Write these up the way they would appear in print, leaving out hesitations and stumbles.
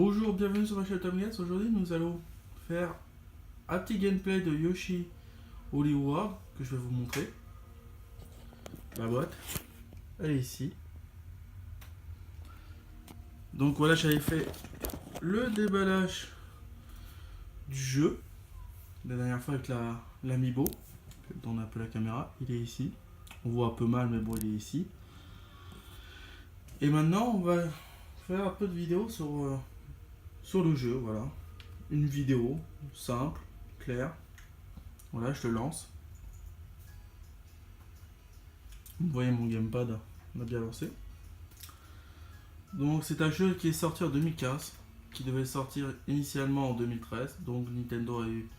Bonjour, bienvenue sur ma chaîne Tomgas. Aujourd'hui, nous allons faire un petit gameplay de Yoshi Woolly World que je vais vous montrer. La boîte, elle est ici. Donc voilà, j'avais fait le déballage du jeu la dernière fois avec l'Amiibo. Je tourne un peu la caméra, il est ici. On voit un peu mal, mais bon, il est ici. Et maintenant, on va faire un peu de vidéo sur le jeu. Voilà, une vidéo simple, claire. Voilà, je le lance. Vous voyez mon gamepad, on a bien lancé. Donc c'est un jeu qui est sorti en 2015, qui devait sortir initialement en 2013, donc Nintendo a eu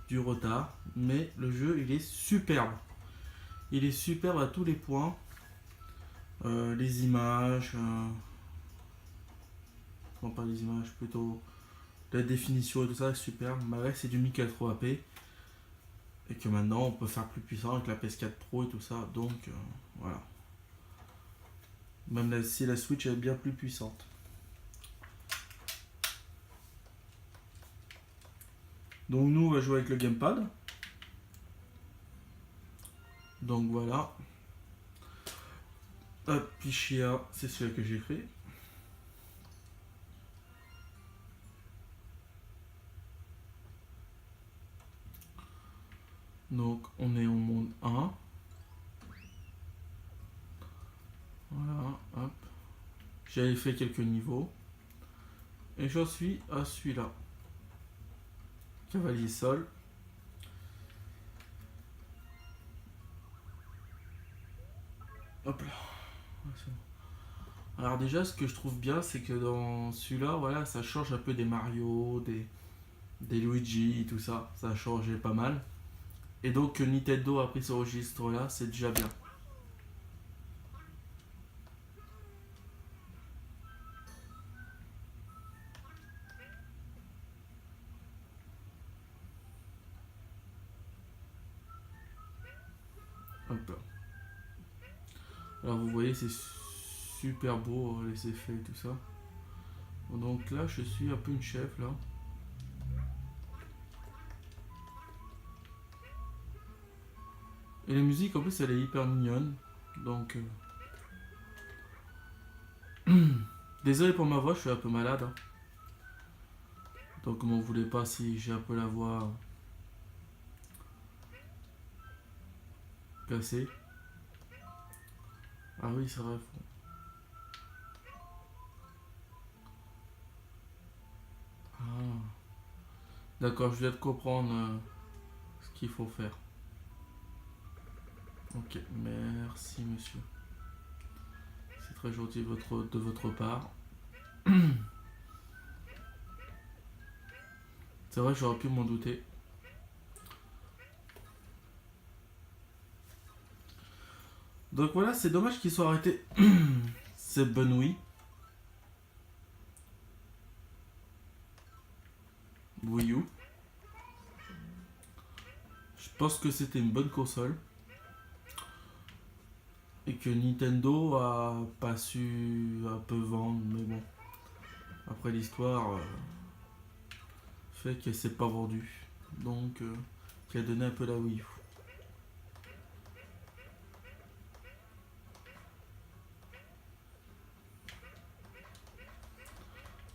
du retard, mais le jeu il est superbe. Il est superbe à tous les points. Les images, non pas les images, plutôt la définition et tout ça est superbe, malgré que c'est du 1080p et que maintenant on peut faire plus puissant avec la PS4 Pro et tout ça, donc voilà. Même si la Switch est bien plus puissante. Donc nous on va jouer avec le gamepad. Donc voilà. Hop, Pichia, c'est celui que j'ai fait. Donc on est au monde 1. Voilà, hop. J'avais fait quelques niveaux. Et j'en suis à celui-là. Cavalier sol. Hop là. Alors déjà, ce que je trouve bien, c'est que dans celui-là, voilà, ça change un peu des Mario, des Luigi, tout ça. Ça a changé pas mal. Et donc que Nintendo a pris ce registre-là, c'est déjà bien. Hop là. Alors vous voyez, c'est super beau les effets et tout ça. Donc là, je suis un peu une chef là. Et la musique en plus elle est hyper mignonne. Donc désolé pour ma voix, je suis un peu malade. Hein. Donc comme on voulait pas si j'ai un peu la voix cassée. Ah oui c'est vrai. Ah. D'accord, je viens de comprendre ce qu'il faut faire. Ok, merci monsieur. C'est très gentil de votre part. C'est vrai, j'aurais pu m'en douter. Donc voilà, c'est dommage qu'ils soient arrêtés. C'est Benoît. Wii U. Je pense que c'était une bonne console. Et que Nintendo a pas su un peu vendre, mais bon. Après l'histoire fait qu'elle s'est pas vendue. Donc qui a donné un peu la Wii U.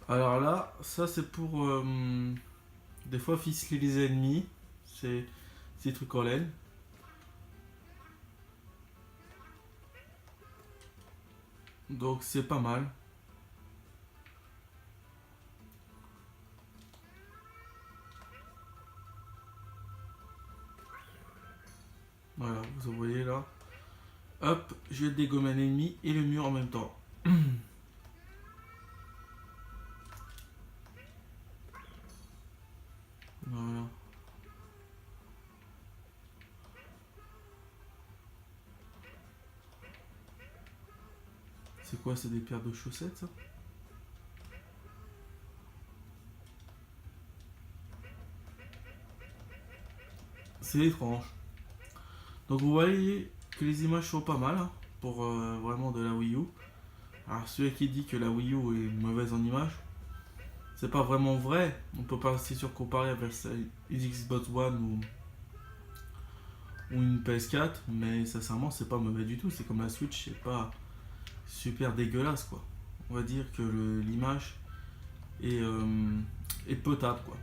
Alors là, ça c'est pour des fois ficeler les ennemis. C'est des trucs en laine. Donc c'est pas mal. Voilà, vous voyez là. Hop, je vais dégommer un ennemi et le mur en même temps. Voilà. C'est quoi, c'est des paires de chaussettes ça? C'est étrange. Donc vous voyez que les images sont pas mal hein, pour vraiment de la Wii U. Alors celui qui dit que la Wii U est mauvaise en images, c'est pas vraiment vrai. On peut pas c'est sûr comparer avec une Xbox One ou une PS4, mais sincèrement c'est pas mauvais du tout. C'est comme la Switch, c'est pas super dégueulasse quoi. On va dire que l'image est potable quoi.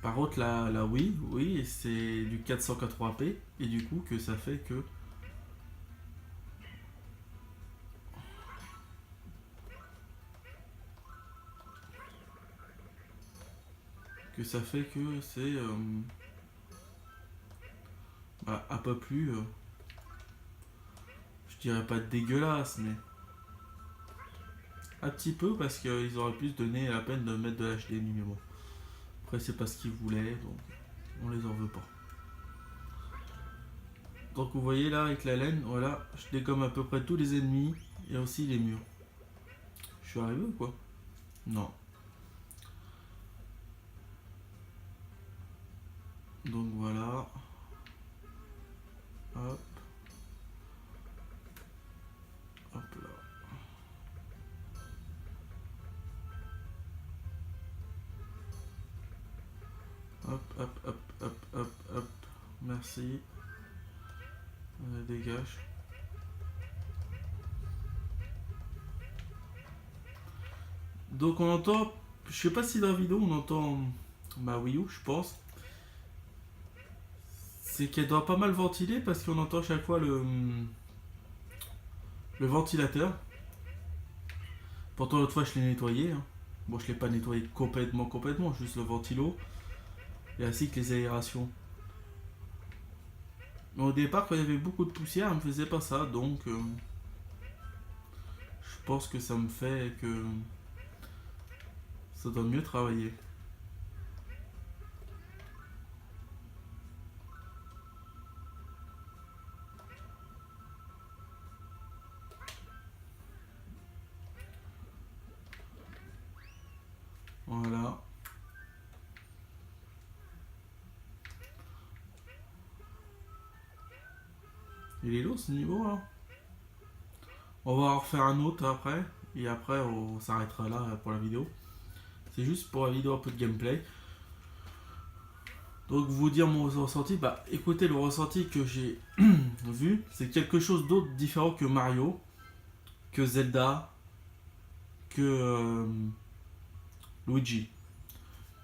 Par contre la Wii, oui, c'est du 480p et du coup que ça fait que c'est bah, un peu plus, je dirais pas dégueulasse, mais un petit peu parce qu'ils auraient pu se donner la peine de mettre de l'HD numéro. Après c'est pas ce qu'ils voulaient, donc on les en veut pas. Donc vous voyez là avec la laine, voilà, je dégomme à peu près tous les ennemis et aussi les murs. Je suis arrivé ou quoi? Non. Donc voilà. Hop, hop là. Hop, hop, hop, hop, hop, hop. Merci. Dégage. Donc on entend, je sais pas si dans la vidéo on entend ma Wii U, je pense. C'est qu'elle doit pas mal ventiler parce qu'on entend chaque fois le ventilateur. Pourtant l'autre fois je l'ai nettoyé. Hein. Bon je l'ai pas nettoyé complètement, juste le ventilo et ainsi que les aérations. Mais au départ quand il y avait beaucoup de poussière, elle me faisait pas ça, donc je pense que ça me fait que ça doit mieux travailler. Voilà. Il est lourd ce niveau là. On va en refaire un autre après. Et après on s'arrêtera là pour la vidéo. C'est juste pour la vidéo un peu de gameplay. Donc vous dire mon ressenti, bah écoutez le ressenti que j'ai vu, c'est quelque chose d'autre différent que Mario, que Zelda, que Luigi.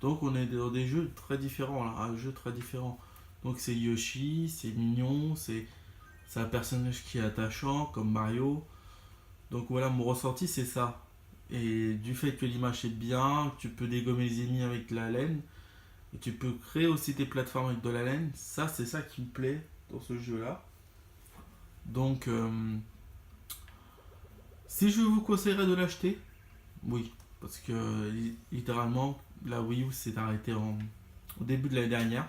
Donc on est dans des jeux très différents là, un jeu très différent. Donc c'est Yoshi, c'est mignon, c'est un personnage qui est attachant comme Mario. Donc voilà mon ressenti c'est ça. Et du fait que l'image est bien, que tu peux dégommer les ennemis avec la laine, et tu peux créer aussi tes plateformes avec de la laine, ça c'est ça qui me plaît dans ce jeu là. Donc si je vous conseillerais de l'acheter, oui, parce que littéralement la Wii U s'est arrêtée au début de l'année dernière.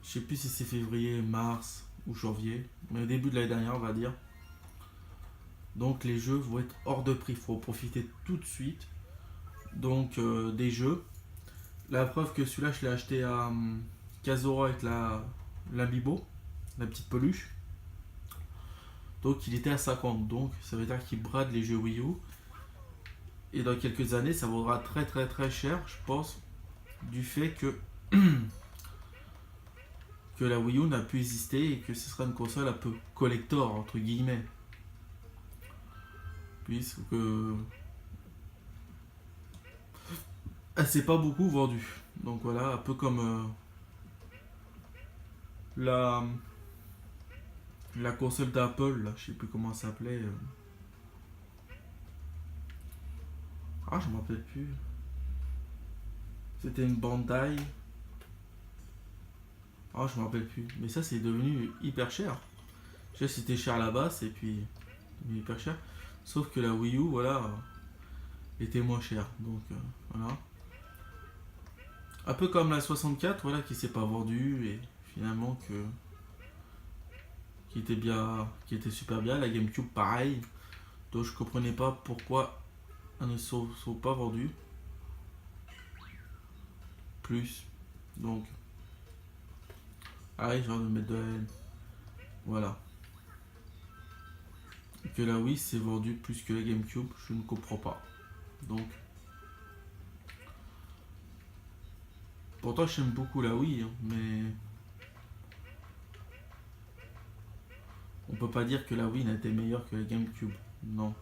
Je sais plus si c'est février, mars ou janvier, mais au début de l'année dernière on va dire. Donc les jeux vont être hors de prix, il faut en profiter tout de suite. Donc des jeux. La preuve que celui-là je l'ai acheté à 15 € avec la Bibo, la petite peluche. Donc il était à 50, donc ça veut dire qu'il brade les jeux Wii U. Et dans quelques années ça vaudra très très très cher je pense, du fait que la Wii U n'a pu exister et que ce sera une console un peu collector entre guillemets. Puisque elle s'est pas beaucoup vendue. Donc voilà, un peu comme la, la console d'Apple, là, je sais plus comment ça s'appelait. Ah, je m'en rappelle plus. C'était une Bandai. Ah, je m'en rappelle plus. Mais ça, c'est devenu hyper cher. Je sais, c'était cher à la base et puis hyper cher. Sauf que la Wii U, voilà, était moins chère. Donc voilà. Un peu comme la 64, voilà, qui s'est pas vendue et finalement qui était super bien. La GameCube, pareil. Donc je comprenais pas pourquoi elles ne sont pas vendues plus. Donc, ah oui, j'ai envie de mettre de la haine. Voilà. Donc que la Wii s'est vendue plus que la GameCube, je ne comprends pas. Donc, pourtant j'aime beaucoup la Wii, hein, mais on peut pas dire que la Wii n'a été meilleure que la GameCube. Non.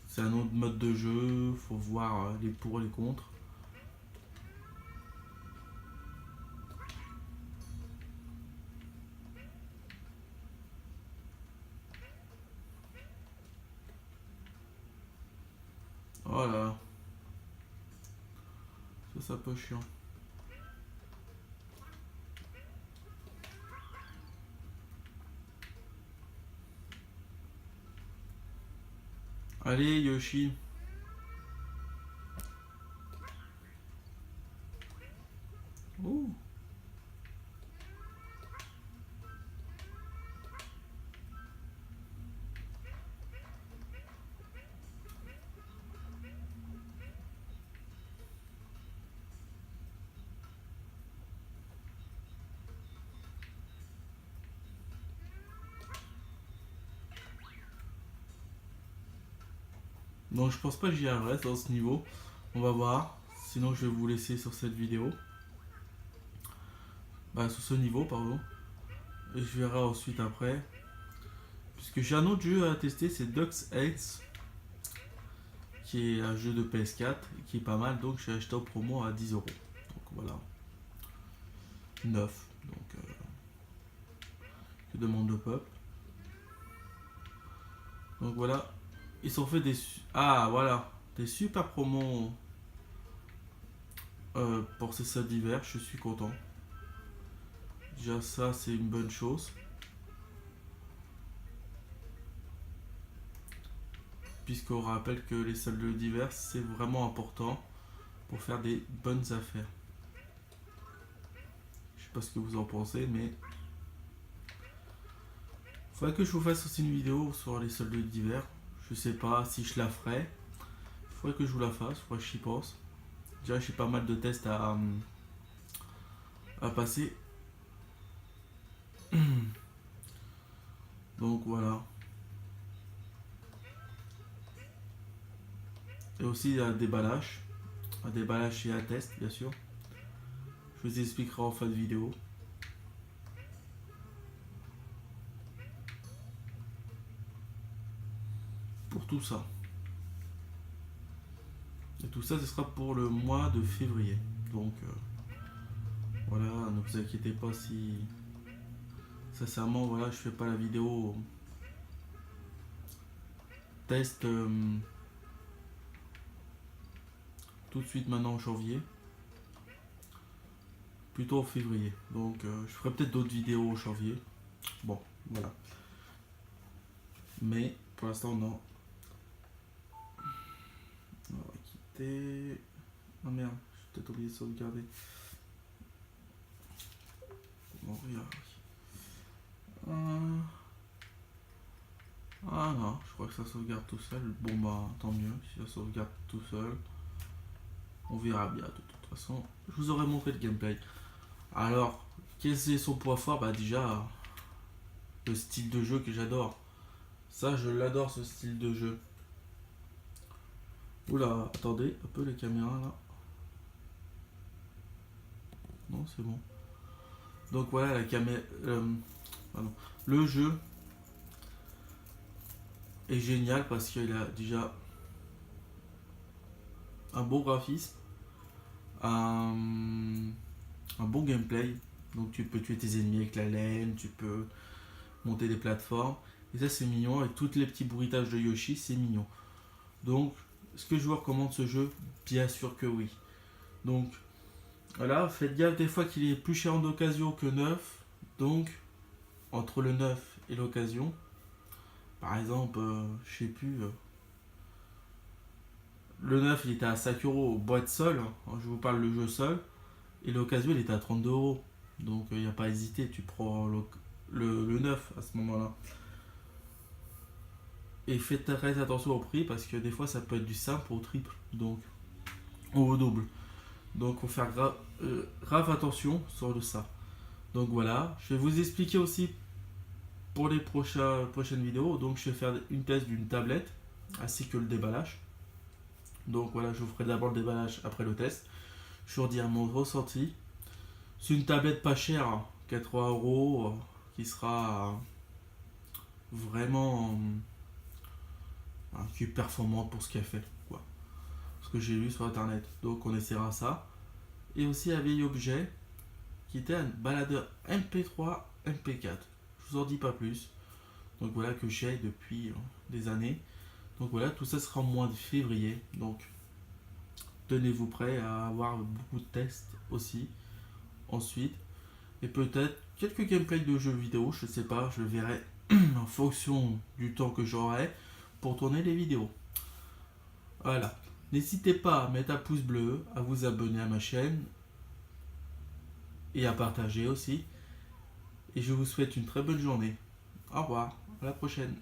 C'est un autre mode de jeu, faut voir les pour et les contre. Voilà. Ça c'est un peu chiant. Allez Yoshi. Oh. Donc je pense pas que j'y arriverai dans ce niveau. On va voir. Sinon je vais vous laisser sur cette vidéo. Bah sur ce niveau pardon. Et je verrai ensuite après. Puisque j'ai un autre jeu à tester, c'est Ducks Eggs. Qui est un jeu de PS4. Qui est pas mal. Donc j'ai acheté en promo à 10 euros. Donc voilà. 9. Donc que demande le peuple. Donc voilà. Ils sont fait des... Ah voilà. Des super promos pour ces soldes d'hiver. Je suis content. Déjà ça c'est une bonne chose. Puisqu'on rappelle que les soldes d'hiver c'est vraiment important pour faire des bonnes affaires. Je sais pas ce que vous en pensez, mais faudrait que je vous fasse aussi une vidéo sur les soldes d'hiver. Je sais pas si je la ferai. Faudrait que je vous la fasse, faudrait que j'y pense. Déjà j'ai pas mal de tests à passer. Donc voilà. Et aussi un déballage. Un déballage et un test bien sûr. Je vous expliquerai en fin de vidéo. Pour tout ça. Et tout ça ce sera pour le mois de février. Donc voilà, ne vous inquiétez pas si sincèrement voilà je fais pas la vidéo test tout de suite maintenant en janvier, plutôt en février. Donc je ferai peut-être d'autres vidéos en janvier. Bon, voilà. Mais pour l'instant non. On va quitter. Oh merde, j'ai peut-être oublié de sauvegarder. Bon, regarde. Ah non, je crois que ça sauvegarde tout seul. Bon bah tant mieux, si ça sauvegarde tout seul. On verra bien de toute façon. Je vous aurais montré le gameplay. Alors, quel est son point fort? Bah déjà, le style de jeu que j'adore. Ça, je l'adore ce style de jeu. Oula, attendez, un peu les caméras là. Non, c'est bon. Donc voilà, la caméra... le jeu est génial parce qu'il a déjà un bon graphisme, un bon gameplay. Donc tu peux tuer tes ennemis avec la laine, tu peux monter des plateformes. Et ça c'est mignon, avec tous les petits bruitages de Yoshi, c'est mignon. Donc, est-ce que je vous recommande ce jeu? Bien sûr que oui. Donc, voilà, faites gaffe des fois qu'il est plus cher en occasion que neuf. Donc, entre le neuf et l'occasion, par exemple, je sais plus, le neuf il était à 5 euros boîte seule, hein, je vous parle le jeu seul, et l'occasion il était à 32 euros. Donc, il n'y a pas à hésiter, tu prends le neuf à ce moment-là. Et faites très attention au prix parce que des fois ça peut être du simple au triple, donc ou au double. Donc faut faire grave attention sur ça. Donc voilà, je vais vous expliquer aussi pour les prochaines vidéos, donc je vais faire une test d'une tablette ainsi que le déballage. Donc voilà, je vous ferai d'abord le déballage après le test. Je vous redis mon ressenti. C'est une tablette pas chère, hein, 80 euros, qui sera vraiment qui est performante pour ce qu'elle fait, quoi. Ce que j'ai lu sur internet. Donc on essaiera ça. Et aussi un vieil objet qui était un baladeur MP3 MP4. Je vous en dis pas plus. Donc voilà que j'ai depuis des années. Donc voilà, tout ça sera au mois de février. Donc tenez-vous prêts à avoir beaucoup de tests aussi. Ensuite, et peut-être quelques gameplays de jeux vidéo, je sais pas, je verrai en fonction du temps que j'aurai pour tourner les vidéos. Voilà. N'hésitez pas à mettre un pouce bleu, à vous abonner à ma chaîne et à partager aussi. Et je vous souhaite une très bonne journée. Au revoir, à la prochaine.